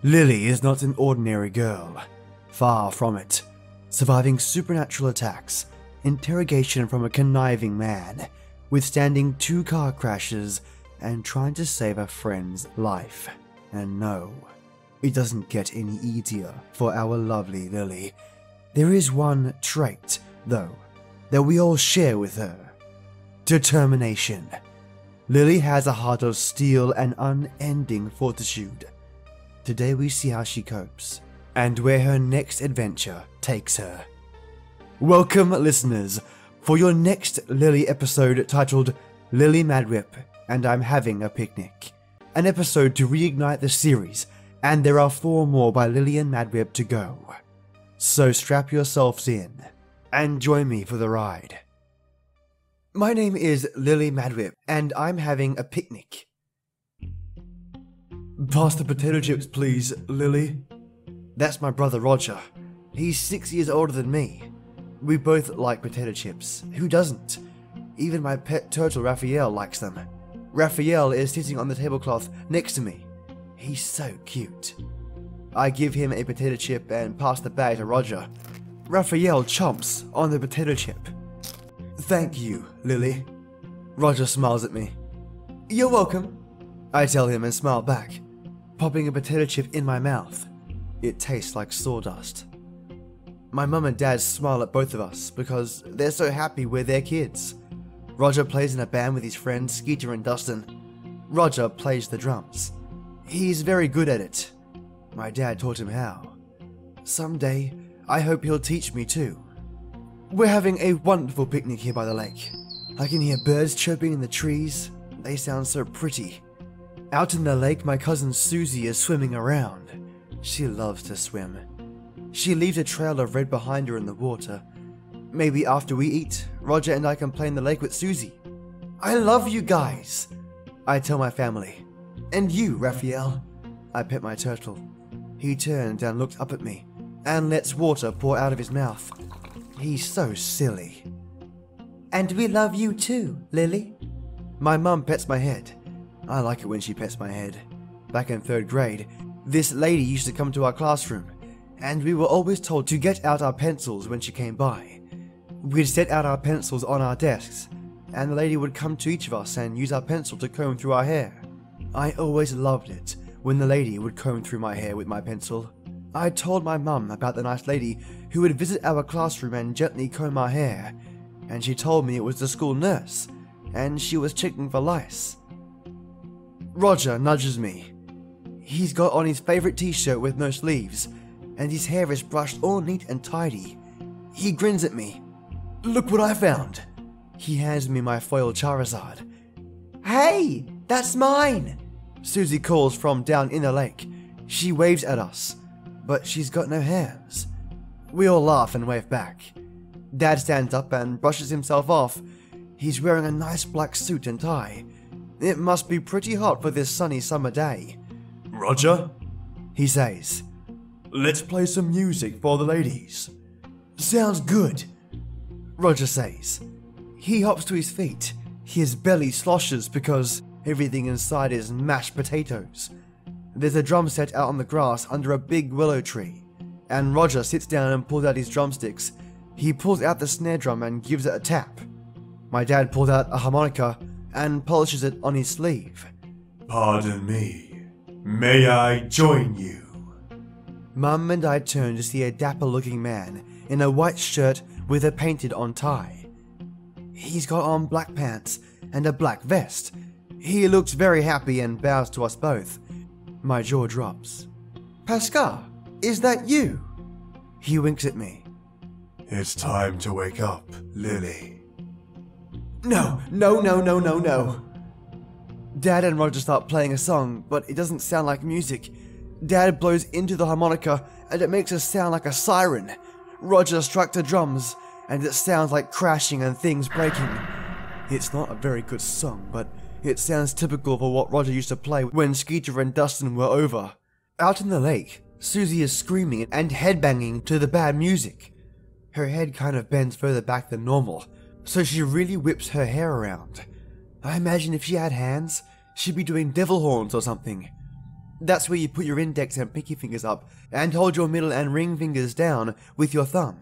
Lily is not an ordinary girl. Far from it. Surviving supernatural attacks, interrogation from a conniving man, withstanding 2 car crashes, and trying to save a friend's life. And no, it doesn't get any easier for our lovely Lily. There is one trait, though, that we all share with her. Determination. Lily has a heart of steel and unending fortitude. Today we see how she copes, and where her next adventure takes her. Welcome, listeners, for your next Lily episode titled Lily Madwhip and I'm Having a Picnic. An episode to reignite the series, and there are 4 more by Lily and Madwhip to go. So strap yourselves in, and join me for the ride. My name is Lily Madwhip, and I'm having a picnic. Pass the potato chips, please, Lily. That's my brother Roger. He's 6 years older than me. We both like potato chips. Who doesn't? Even my pet turtle Raphael likes them. Raphael is sitting on the tablecloth next to me. He's so cute. I give him a potato chip and pass the bag to Roger. Raphael chomps on the potato chip. Thank you, Lily. Roger smiles at me. You're welcome, I tell him and smile back, popping a potato chip in my mouth. It tastes like sawdust. My mum and dad smile at both of us because they're so happy we're their kids. Roger plays in a band with his friends Skeeter and Dustin. Roger plays the drums. He's very good at it. My dad taught him how. Someday, I hope he'll teach me too. We're having a wonderful picnic here by the lake. I can hear birds chirping in the trees. They sound so pretty. Out in the lake, my cousin Susie is swimming around. She loves to swim. She leaves a trail of red behind her in the water. Maybe after we eat, Roger and I can play in the lake with Susie. I love you guys, I tell my family. And you, Raphael. I pet my turtle. He turned and looked up at me, and lets water pour out of his mouth. He's so silly. And we love you too, Lily. My mum pets my head. I like it when she pets my head. Back in 3rd grade, this lady used to come to our classroom, and we were always told to get out our pencils when she came by. We'd set out our pencils on our desks, and the lady would come to each of us and use our pencil to comb through our hair. I always loved it when the lady would comb through my hair with my pencil. I told my mum about the nice lady who would visit our classroom and gently comb our hair, and she told me it was the school nurse, and she was checking for lice. Roger nudges me. He's got on his favourite t-shirt with no sleeves, and his hair is brushed all neat and tidy. He grins at me. Look what I found. He hands me my foil Charizard. Hey, that's mine, Susie calls from down in the lake. She waves at us, but she's got no hands. We all laugh and wave back. Dad stands up and brushes himself off. He's wearing a nice black suit and tie. It must be pretty hot for this sunny summer day. Roger, he says, let's play some music for the ladies. Sounds good, Roger says. He hops to his feet. His belly sloshes because everything inside is mashed potatoes. There's a drum set out on the grass under a big willow tree, and Roger sits down and pulls out his drumsticks. He pulls out the snare drum and gives it a tap. My dad pulls out a harmonica and polishes it on his sleeve. Pardon me, may I join you? Mum and I turn to see a dapper-looking man in a white shirt with a painted-on tie. He's got on black pants and a black vest. He looks very happy and bows to us both. My jaw drops. Pascal, is that you? He winks at me. It's time to wake up, Lily. No. Dad and Roger start playing a song, but it doesn't sound like music. Dad blows into the harmonica and it makes a sound like a siren. Roger struck the drums and it sounds like crashing and things breaking. It's not a very good song, but it sounds typical for what Roger used to play when Skeeter and Dustin were over. Out in the lake, Susie is screaming and headbanging to the bad music. Her head kind of bends further back than normal, so she really whips her hair around. I imagine if she had hands, she'd be doing devil horns or something. That's where you put your index and pinky fingers up and hold your middle and ring fingers down with your thumb.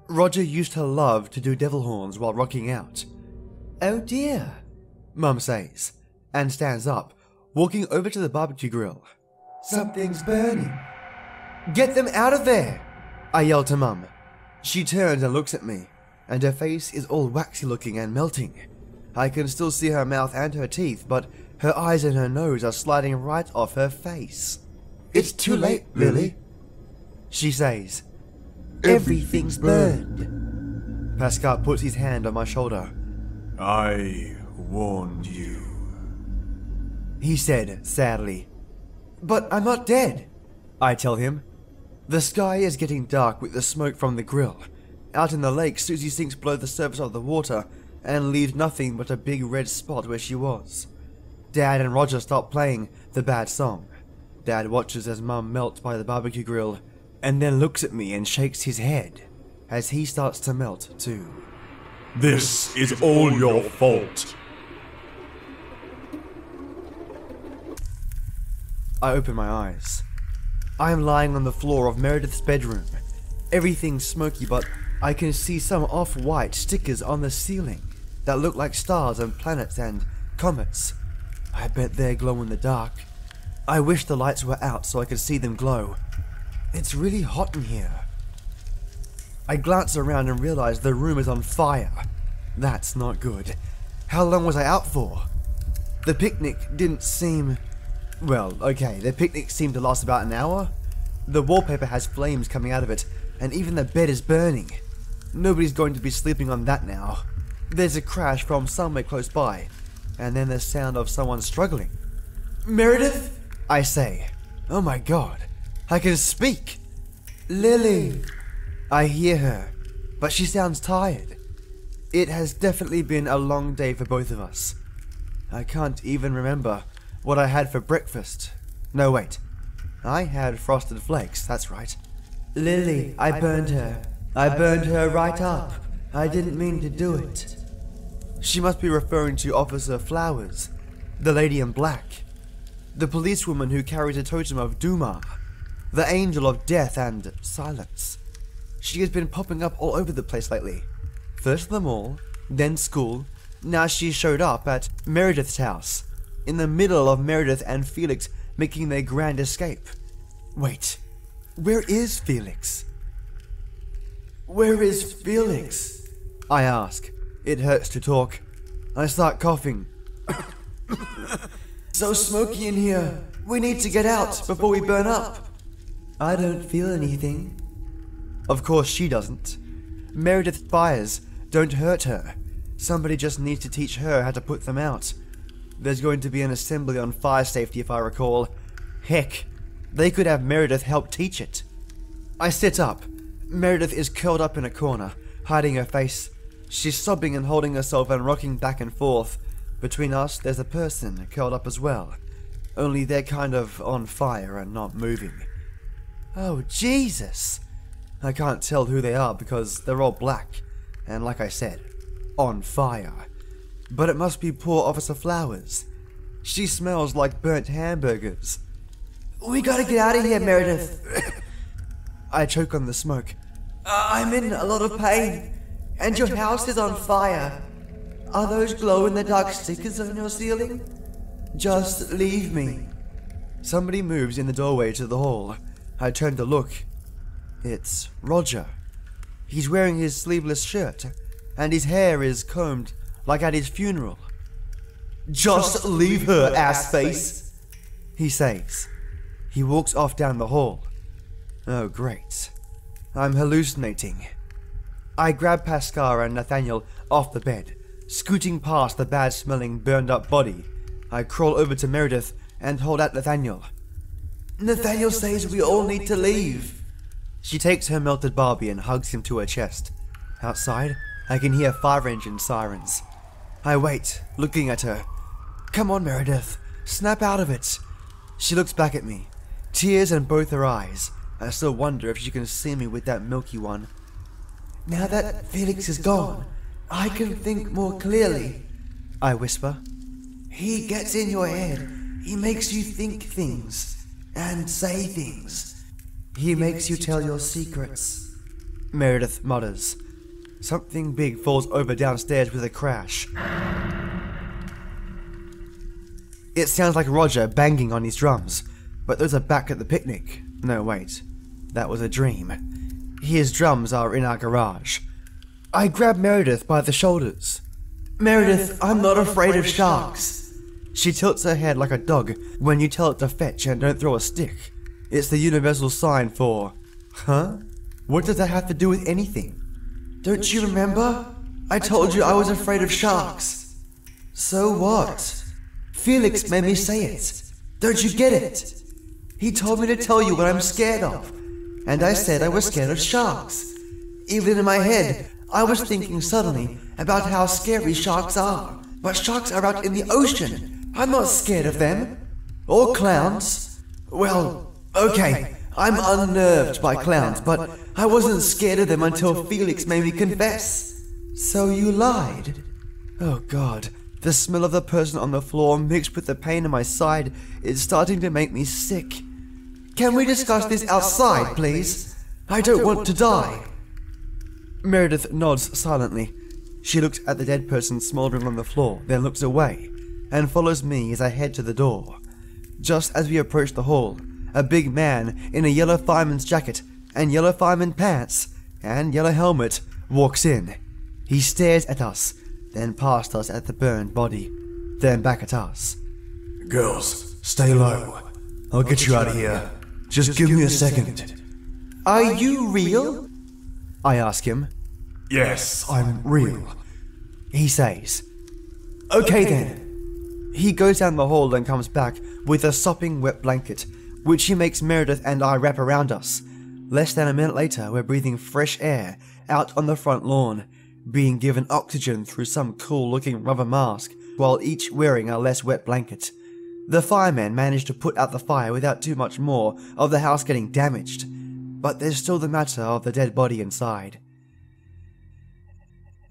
Roger used to love to do devil horns while rocking out. "Oh dear," Mum says, and stands up, walking over to the barbecue grill. "Something's burning." "Get them out of there!" I yell to Mum. She turns and looks at me, and her face is all waxy looking and melting. I can still see her mouth and her teeth, but her eyes and her nose are sliding right off her face. "It's too late, Lily," she says. "Everything's burned." Pascal puts his hand on my shoulder. "I warned you," he said sadly. "But I'm not dead," I tell him. The sky is getting dark with the smoke from the grill. Out in the lake, Susie sinks below the surface of the water and leaves nothing but a big red spot where she was. Dad and Roger stop playing the bad song. Dad watches as Mum melts by the barbecue grill and then looks at me and shakes his head as he starts to melt too. "This is all your fault." I open my eyes. I am lying on the floor of Meredith's bedroom. Everything's smoky, but I can see some off-white stickers on the ceiling that look like stars and planets and comets. I bet they glow in the dark. I wish the lights were out so I could see them glow. It's really hot in here. I glance around and realize the room is on fire. That's not good. How long was I out for? The picnic didn't seem... Well, okay, the picnic seemed to last about an hour. The wallpaper has flames coming out of it, and even the bed is burning. Nobody's going to be sleeping on that now. There's a crash from somewhere close by, and then the sound of someone struggling. "Meredith?" I say. Oh my god, I can speak. "Lily." I hear her, but she sounds tired. It has definitely been a long day for both of us. I can't even remember what I had for breakfast. No, wait. I had frosted flakes, that's right. "Lily, I burned her. I burned her right up. I didn't mean to do it." She must be referring to Officer Flowers, the lady in black. The policewoman who carries a totem of Duma, the angel of death and silence. She has been popping up all over the place lately. First the mall, then school. Now she showed up at Meredith's house, in the middle of Meredith and Felix making their grand escape. Wait, where is Felix? "Where is Felix?" I ask. It hurts to talk. I start coughing. "So smoky in here. We need to get out before we burn up." "I don't feel anything." Of course she doesn't. Meredith's fires don't hurt her. Somebody just needs to teach her how to put them out. There's going to be an assembly on fire safety if I recall. Heck, they could have Meredith help teach it. I sit up. Meredith is curled up in a corner, hiding her face. She's sobbing and holding herself and rocking back and forth. Between us, there's a person curled up as well. Only they're kind of on fire and not moving. Oh, Jesus! I can't tell who they are because they're all black, and like I said, on fire. But it must be poor Officer Flowers. She smells like burnt hamburgers. "We gotta get out of here, Meredith." I choke on the smoke. "I'm in a lot of pain, and your house is on fire. Are those glow-in-the-dark stickers on your ceiling? Just leave me." Somebody moves in the doorway to the hall. I turn to look. It's Roger. He's wearing his sleeveless shirt, and his hair is combed like at his funeral. "Just leave her, ass-face," he says. He walks off down the hall. Oh, great. I'm hallucinating. I grab Pascal and Nathaniel off the bed. Scooting past the bad-smelling, burned-up body, I crawl over to Meredith and hold out Nathaniel. "Nathaniel says we all need to leave." She takes her melted Barbie and hugs him to her chest. Outside, I can hear fire engine sirens. I wait, looking at her. "Come on, Meredith. Snap out of it." She looks back at me, tears in both her eyes. I still wonder if she can see me with that milky one. "Now that Felix is gone, I can think more clearly," I whisper. "He gets in your head. He makes you think things." and say things. He makes you tell your secrets. Meredith mutters. Something big falls over downstairs with a crash. It sounds like Roger banging on his drums, but those are back at the picnic. No, wait. That was a dream. His drums are in our garage. I grab Meredith by the shoulders. Meredith, I'm not afraid of sharks. She tilts her head like a dog when you tell it to fetch and don't throw a stick. It's the universal sign for, huh? What does that have to do with anything? Don't you remember? I told you I was afraid of sharks. So what? Felix made me say it. Don't you get it? He told me to tell you what I'm scared of. And I said I was scared of sharks. Even in my head, I was thinking suddenly about how scary sharks are. But sharks are out in the ocean. I'm not scared of them. Or clowns. Well, okay, I'm unnerved by clowns, but I wasn't scared of them until Felix made me confess. So you lied? Oh God, the smell of the person on the floor mixed with the pain in my side is starting to make me sick. Can we discuss this outside, please? I don't want to die. Meredith nods silently. She looks at the dead person smouldering on the floor, then looks away, and follows me as I head to the door. Just as we approach the hall, a big man in a yellow fireman's jacket and yellow fireman pants and yellow helmet walks in. He stares at us, then past us at the burned body, then back at us. Girls, stay low. I'll get you out of here. Just give me a second. Are you real? I ask him. Yes, I'm real. He says. Okay then. He goes down the hall and comes back with a sopping wet blanket, which he makes Meredith and I wrap around us. Less than a minute later, we're breathing fresh air out on the front lawn, being given oxygen through some cool-looking rubber mask, while each wearing a less wet blanket. The fireman managed to put out the fire without too much more of the house getting damaged, but there's still the matter of the dead body inside.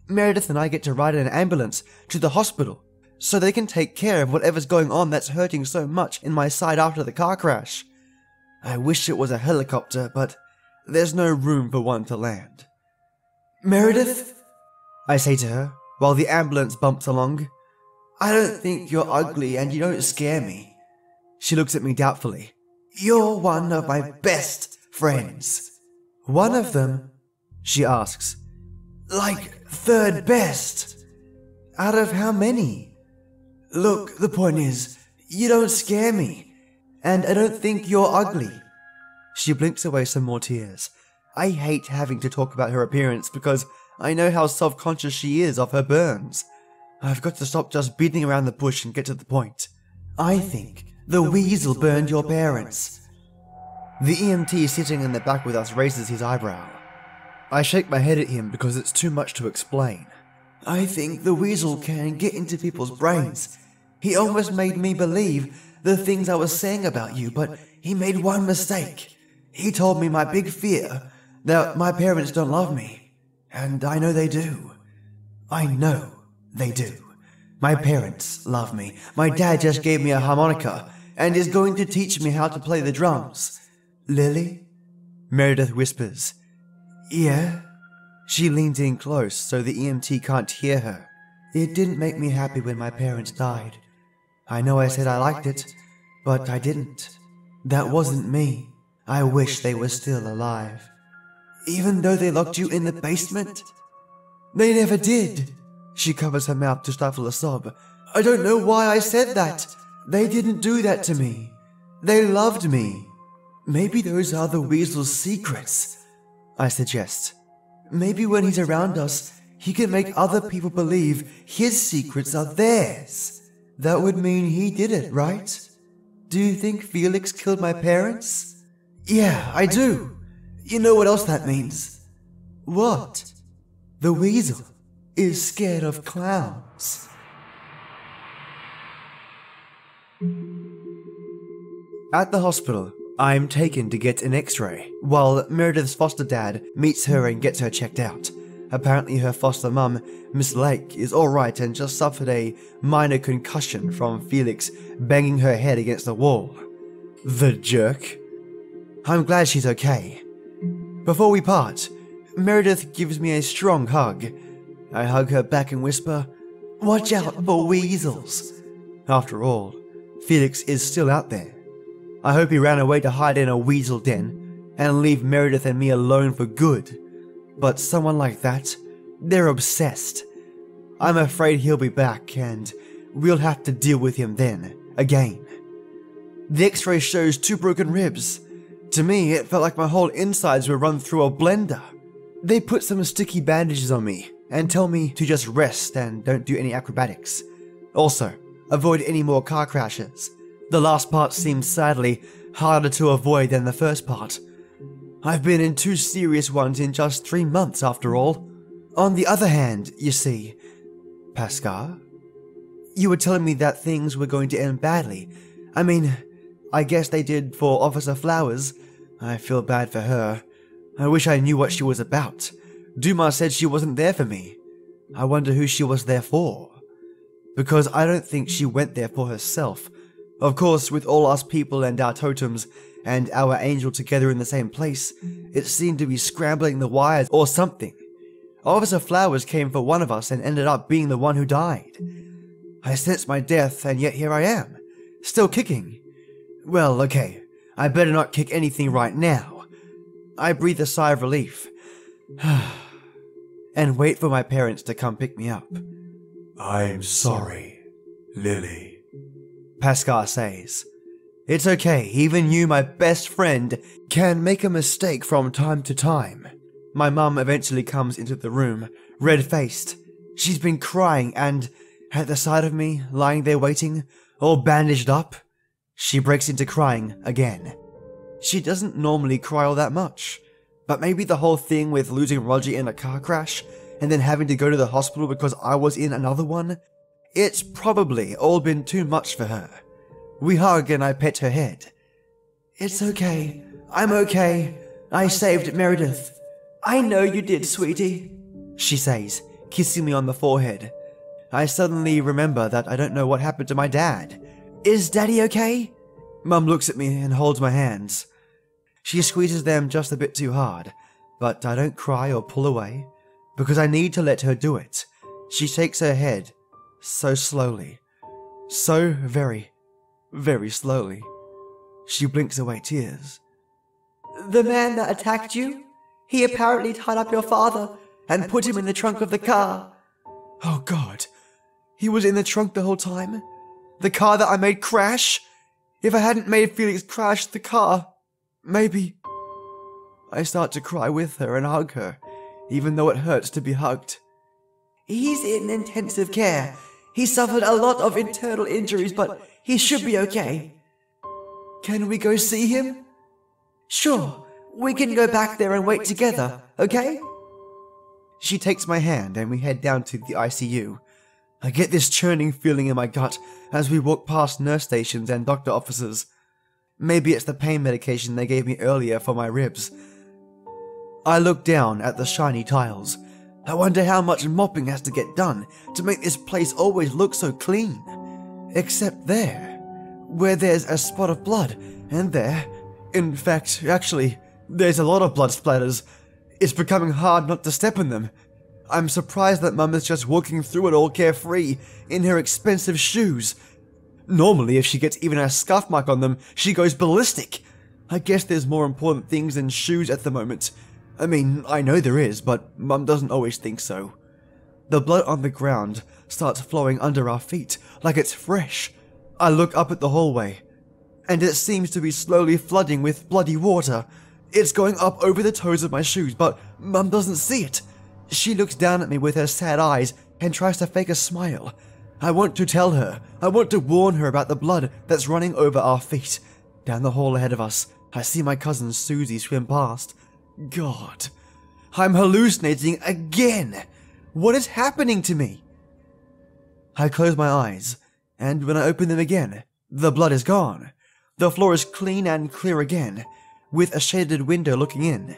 Meredith and I get to ride in an ambulance to the hospital, so they can take care of whatever's going on that's hurting so much in my side after the car crash. I wish it was a helicopter, but there's no room for one to land. Meredith? I say to her, while the ambulance bumps along. I don't think you're ugly and you don't scare me. She looks at me doubtfully. You're one of my best friends. One of them? She asks. Like third best? Out of how many? Look, the point is, you don't scare me, and I don't think you're ugly. She blinks away some more tears. I hate having to talk about her appearance because I know how self-conscious she is of her burns. I've got to stop just beating around the bush and get to the point. I think the weasel burned your parents. The EMT sitting in the back with us raises his eyebrow. I shake my head at him because it's too much to explain. I think the weasel can get into people's brains. He almost made me believe the things I was saying about you, but he made one mistake. He told me my big fear, that my parents don't love me. And I know they do. I know they do. My parents love me. My dad just gave me a harmonica and is going to teach me how to play the drums. Lily? Meredith whispers. Yeah? She leans in close so the EMT can't hear her. It didn't make me happy when my parents died. I know I said I liked it, but I didn't. That wasn't me. I wish they were still alive. Even though they locked you in the basement? They never did. She covers her mouth to stifle a sob. I don't know why I said that. They didn't do that to me. They loved me. Maybe those are the weasel's secrets, I suggest. Maybe when he's around us, he can make other people believe his secrets are theirs. That would mean he did it, right? Do you think Felix killed my parents? Yeah, I do. You know what else that means? What? The weasel is scared of clowns. At the hospital, I'm taken to get an x-ray, while Meredith's foster dad meets her and gets her checked out. Apparently her foster mum, Miss Lake, is alright and just suffered a minor concussion from Felix banging her head against the wall. The jerk. I'm glad she's okay. Before we part, Meredith gives me a strong hug. I hug her back and whisper, "Watch out for weasels." After all, Felix is still out there. I hope he ran away to hide in a weasel den and leave Meredith and me alone for good. But someone like that, they're obsessed. I'm afraid he'll be back and we'll have to deal with him then, again. The x-ray shows 2 broken ribs. To me, it felt like my whole insides were run through a blender. They put some sticky bandages on me and tell me to just rest and don't do any acrobatics. Also, avoid any more car crashes. The last part seems sadly harder to avoid than the first part. I've been in 2 serious ones in just 3 months after all. On the other hand, you see, Pascal, you were telling me that things were going to end badly. I mean, I guess they did for Officer Flowers. I feel bad for her. I wish I knew what she was about. Dumas said she wasn't there for me. I wonder who she was there for. Because I don't think she went there for herself. Of course, with all us people and our totems and our angel together in the same place, it seemed to be scrambling the wires or something. Officer Flowers came for one of us and ended up being the one who died. I sensed my death, and yet here I am, still kicking. Well, okay, I better not kick anything right now. I breathe a sigh of relief and wait for my parents to come pick me up. I'm sorry, Lily, Pascal says. It's okay, even you, my best friend, can make a mistake from time to time. My mum eventually comes into the room, red-faced. She's been crying and, at the sight of me, lying there waiting, all bandaged up, she breaks into crying again. She doesn't normally cry all that much, but maybe the whole thing with losing Roger in a car crash and then having to go to the hospital because I was in another one, it's probably all been too much for her. We hug and I pet her head. It's okay. I'm okay. I saved Meredith. I know you did, sweetie, she says, kissing me on the forehead. I suddenly remember that I don't know what happened to my dad. Is Daddy okay? Mum looks at me and holds my hands. She squeezes them just a bit too hard, but I don't cry or pull away, because I need to let her do it. She shakes her head, so slowly. So very, very slowly. She blinks away tears. The man that attacked you? He apparently tied up your father and put him in the trunk of the car. Oh God, he was in the trunk the whole time? The car that I made crash? If I hadn't made Felix crash the car, maybe... I start to cry with her and hug her, even though it hurts to be hugged. He's in intensive care. He suffered a lot of internal injuries, but he should be okay. Can we go see him? Sure, we can go back there and wait together, okay? She takes my hand and we head down to the ICU. I get this churning feeling in my gut as we walk past nurse stations and doctor offices. Maybe it's the pain medication they gave me earlier for my ribs. I look down at the shiny tiles. I wonder how much mopping has to get done to make this place always look so clean. Except there, where there's a spot of blood, and there, in fact, actually, there's a lot of blood splatters. It's becoming hard not to step in them. I'm surprised that Mum is just walking through it all carefree, in her expensive shoes. Normally, if she gets even a scuff mark on them, she goes ballistic. I guess there's more important things than shoes at the moment. I mean, I know there is, but Mum doesn't always think so. The blood on the ground starts flowing under our feet, like it's fresh. I look up at the hallway, and it seems to be slowly flooding with bloody water. It's going up over the toes of my shoes, but Mum doesn't see it. She looks down at me with her sad eyes and tries to fake a smile. I want to tell her. I want to warn her about the blood that's running over our feet. Down the hall ahead of us, I see my cousin Susie swim past. God, I'm hallucinating again. What is happening to me? I close my eyes, and when I open them again, the blood is gone. The floor is clean and clear again, with a shaded window looking in.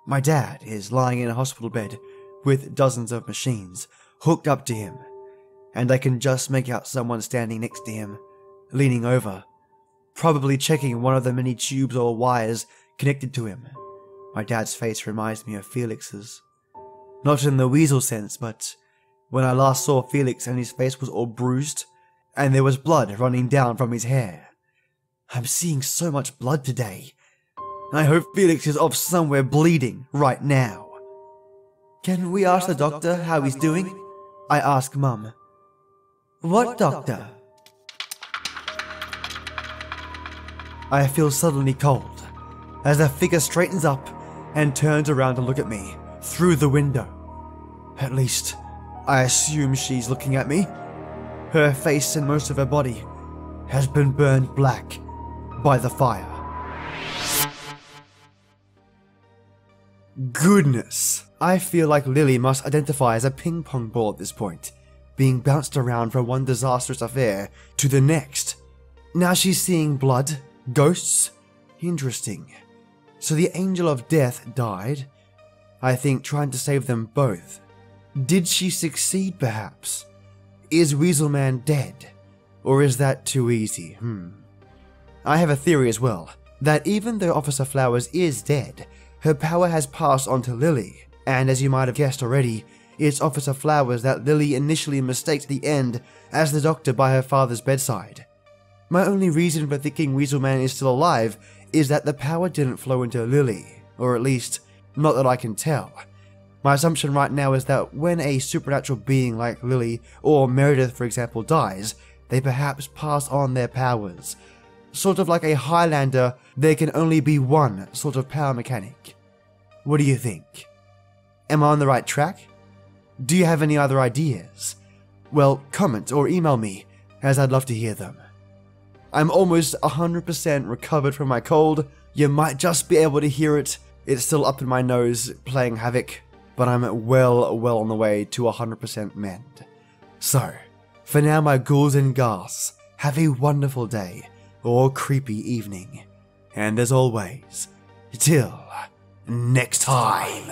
My dad is lying in a hospital bed with dozens of machines hooked up to him, and I can just make out someone standing next to him, leaning over. probably checking one of the many tubes or wires connected to him. My dad's face reminds me of Felix's. Not in the weasel sense, but when I last saw Felix and his face was all bruised, and there was blood running down from his hair. I'm seeing so much blood today. I hope Felix is off somewhere bleeding right now. Can we ask the doctor how he's doing? I ask Mum. What doctor? I feel suddenly cold as a figure straightens up and turns around to look at me through the window. At least, I assume she's looking at me. Her face and most of her body has been burned black by the fire. Goodness! I feel like Lily must identify as a ping pong ball at this point, being bounced around from one disastrous affair to the next. Now she's seeing blood, ghosts. Interesting. So the angel of death died, I think trying to save them both. Did she succeed perhaps? Is ᗰᗩᗪᗯᗼᗼ dead? Or is that too easy? I have a theory as well, that even though Officer Flowers is dead, her power has passed on to Lily, and as you might have guessed already, it's Officer Flowers that Lily initially mistakes at the end as the doctor by her father's bedside. My only reason for thinking ᗰᗩᗪᗯᗼ is still alive is that the power didn't flow into Lily, or at least, not that I can tell. My assumption right now is that when a supernatural being like Lily, or Meredith for example, dies, they perhaps pass on their powers. Sort of like a Highlander, there can only be one sort of power mechanic. What do you think? Am I on the right track? Do you have any other ideas? Well, comment or email me, as I'd love to hear them. I'm almost 100% recovered from my cold. You might just be able to hear it. It's still up in my nose, playing havoc, but I'm well on the way to 100% mend. So, for now my ghouls and ghasts, have a wonderful day, or creepy evening. And as always, till next time.